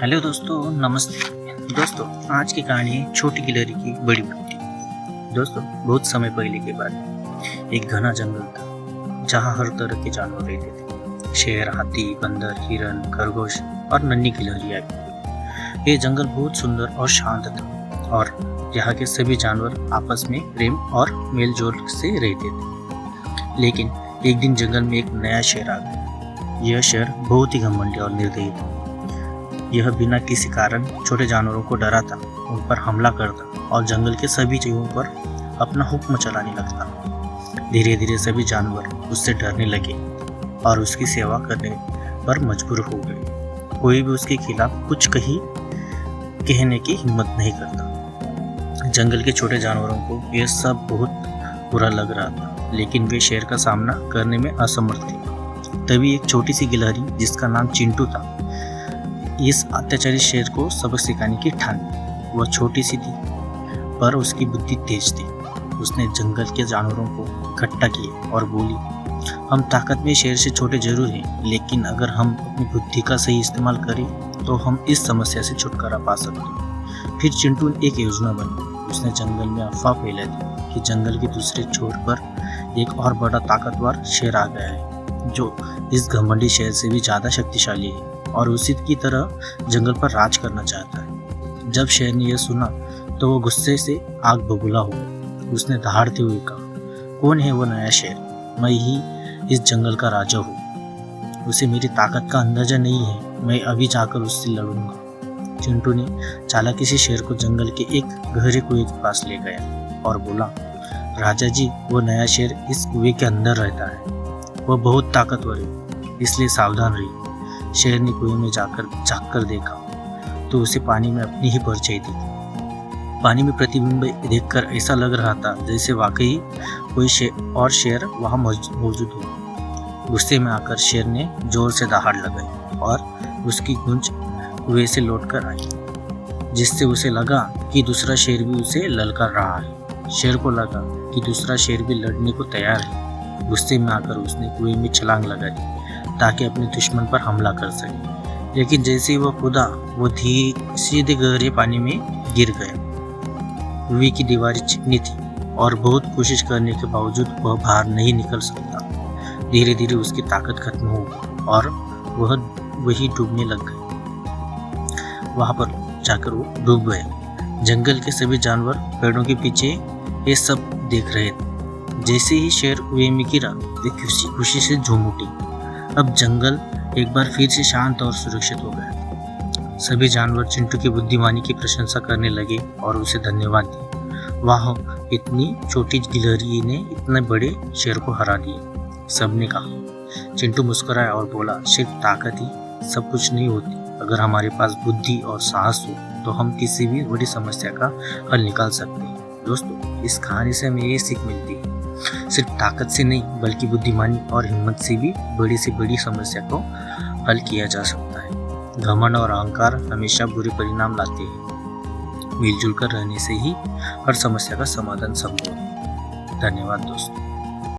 Hello दोस्तों, नमस्ते। दोस्तों, आज की कहानी है छोटी गिलहरी की बड़ी बुद्धि। दोस्तों, बहुत समय पहले के बाद एक घना जंगल था जहाँ हर तरह के जानवर रहते थे। शेर, हाथी, बंदर, हिरन, खरगोश और नन्ही गिलहरियाँ भी। ये जंगल बहुत सुंदर और शांत था और यहाँ के सभी जानवर आपस में प्रेम और मेलजोल से रहते थे। लेकिन एक दिन जंगल में एक नया शेर आ गया। यह शेर बहुत ही घमंडी और निर्दयी था। यह बिना किसी कारण छोटे जानवरों को डराता, उन पर हमला करता और जंगल के सभी जीवों पर अपना हुक्म चलाने लगता। धीरे धीरे सभी जानवर उससे डरने लगे और उसकी सेवा करने पर मजबूर हो गए। कोई भी उसके खिलाफ कुछ कहने की हिम्मत नहीं करता। जंगल के छोटे जानवरों को यह सब बहुत बुरा लग रहा था, लेकिन वे शेर का सामना करने में असमर्थ थे। तभी एक छोटी सी गिलहरी जिसका नाम चिंटू था, इस अत्याचारी शेर को सबक सिखाने की ठानी। वह छोटी सी थी पर उसकी बुद्धि तेज थी। उसने जंगल के जानवरों को इकट्ठा किया और बोली, हम ताकत में शेर से छोटे जरूर हैं, लेकिन अगर हम अपनी बुद्धि का सही इस्तेमाल करें तो हम इस समस्या से छुटकारा पा सकते हैं। फिर चिंटू ने एक योजना बनाई। उसने जंगल में अफवाह फैला दी कि जंगल के दूसरे छोर पर एक और बड़ा ताकतवर शेर आ गया है, जो इस घमंडी शेर से भी ज्यादा शक्तिशाली है और उसी की तरह जंगल पर राज करना चाहता है। जब शेर ने यह सुना तो वो गुस्से से आग बबूला हो गया। उसने दहाड़ते हुए कहा, कौन है वो नया शेर? मैं ही इस जंगल का राजा हूँ। उसे मेरी ताकत का अंदाजा नहीं है। मैं अभी जाकर उससे लड़ूंगा। चिंटू ने चालाकी से शेर को जंगल के एक गहरे कुएं के पास ले गया और बोला, राजा जी, वो नया शेर इस कुएं के अंदर रहता है। वह बहुत ताकतवर है, इसलिए सावधान रहिए। शेर ने कुएं में झांककर देखा तो उसे पानी में अपनी ही परछाई दिखी। पानी में प्रतिबिंब देखकर ऐसा लग रहा था जैसे वाकई कोई शेर वहां मौजूद हो। गुस्से में आकर शेर ने जोर से दहाड़ लगाई और उसकी गूंज कुएं से लौटकर आई, जिससे उसे लगा कि दूसरा शेर भी उसे ललकार रहा है। शेर को लगा कि दूसरा शेर भी लड़ने को तैयार है। गुस्से में आकर उसने कुएं में छलांग लगा दी ताकि अपने दुश्मन पर हमला कर सके। लेकिन जैसे ही वह कूदा, वो सीधे गहरे पानी में गिर गया। कुएं की दीवारें चिकनी थी और बहुत कोशिश करने के बावजूद वह बाहर नहीं निकल सकता। धीरे धीरे उसकी ताकत खत्म हो गई और वह वही डूबने लग गया। वहां पर जाकर वो डूब गया। जंगल के सभी जानवर पेड़ों के पीछे ये सब देख रहे थे। जैसे ही शेर कुएं में गिरा, वे खुशी से झूम उठी। अब जंगल एक बार फिर से शांत और सुरक्षित हो गया। सभी जानवर चिंटू की बुद्धिमानी की प्रशंसा करने लगे और उसे धन्यवाद दिया। वाह, इतनी छोटी गिलहरी ने इतने बड़े शेर को हरा दिया, सबने कहा। चिंटू मुस्कुराया और बोला, सिर्फ ताकत ही सब कुछ नहीं होती। अगर हमारे पास बुद्धि और साहस हो तो हम किसी भी बड़ी समस्या का हल निकाल सकते हैं। दोस्तों, इस कहानी से हमें ये सीख मिलती है, सिर्फ ताकत से नहीं बल्कि बुद्धिमानी और हिम्मत से भी बड़ी से बड़ी समस्या को हल किया जा सकता है। घमंड और अहंकार हमेशा बुरे परिणाम लाते हैं। मिलजुल कर रहने से ही हर समस्या का समाधान संभव है। धन्यवाद दोस्तों।